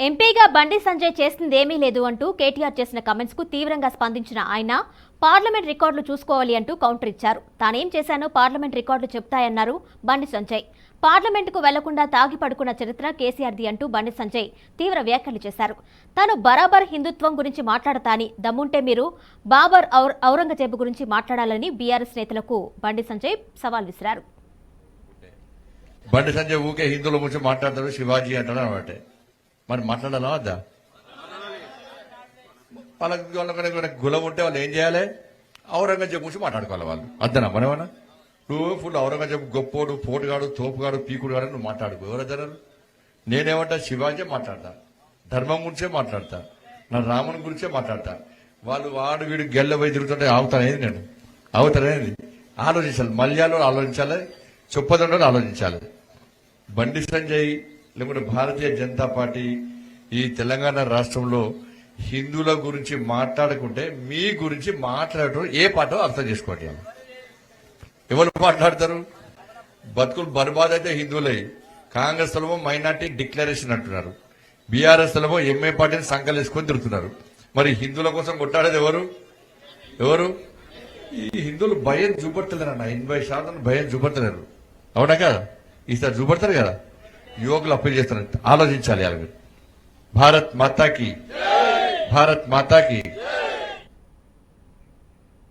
ఎంపీగా బండి సంజయ్ చేసిందేమీ లేదు అంటూ కేటీఆర్ చేసిన కమెంట్స్ కు తీవ్రంగా స్పందించిన ఆయన పార్లమెంట్ రికార్డులు చూసుకోవాలి అంటూ కౌంటర్ ఇచ్చారు. తానేం చేశానో పార్లమెంట్ రికార్డులు చెప్తాయన్నారు బండి సంజయ్. పార్లమెంటుకు వెళ్లకుండా తాగి పడుకున్న చరిత్ర కేసీఆర్ది అంటూ బండి సంజయ్ తీవ్ర వ్యాఖ్యలు చేశారు. తాను బరాబర్ హిందుత్వం గురించి మాట్లాడతాని, దమ్ముంటే మీరు బాబర్ ఔరంగజేబు గురించి మాట్లాడాలని బీఆర్ఎస్ నేతలకు బండి సంజయ్ సవాల్ విసిరారు. బండి సంజయ్ ఊకే హిందువుల గురించి మాట్లాడతాడు, శివాజీ అంటాడు అనమాట. మరి మాట్లాడాలా వద్దా? వాళ్ళకి గులం ఉంటే వాళ్ళు ఏం చేయాలి? ఔరంగజేబు గురించి మాట్లాడుకోవాలి వాళ్ళు. అద్దనా మనమన్నా? నువ్వు ఫుల్ ఔరంగజేబు గొప్పోడు, పోటుగాడు, తోపుగాడు, పీకుడు గాడు నువ్వు మాట్లాడుకో. ఎవరద్దరు? నేనేమంటా శివాజీ మాట్లాడతా, ధర్మం గురించే మాట్లాడతా, నా రాముని గురించే మాట్లాడతా. వాళ్ళు వాడు వీడు గెల్ల పోయి తిరుగుతుంటే ఆగుతానేది? నేను ఆగుతానేది? ఆలోచించాలి, మల్యాలు ఆలోచించాలి, చొప్పదండలు ఆలోచించాలి. బండి సంజయ్ లేకుంటే భారతీయ జనతా పార్టీ ఈ తెలంగాణ రాష్ట్రంలో హిందువుల గురించి మాట్లాడుకుంటే మీ గురించి మాట్లాడటం ఏ పాటో అర్థం చేసుకోండి. ఎవరు మాట్లాడతారు? బతుకులు బర్బాద్ అయితే హిందువులై, కాంగ్రెస్ లో మైనార్టీ డిక్లరేషన్ అంటున్నారు, బీఆర్ఎస్ లో ఎంఏ పార్టీని సంకలేసుకొని తిరుగుతున్నారు. మరి హిందువుల కోసం కొట్టాడేది ఎవరు? ఈ హిందువులు భయం చూపడతలేరన్న, 80% భయం చూపడతలేరు. అవునా కదా? ఈసారి చూపడతారు కదా. యువకులు అప్పీల్ చేస్తున్నారు, ఆలోచించాలి. భారత్ మాతాకి, భారత్ మాతాకి.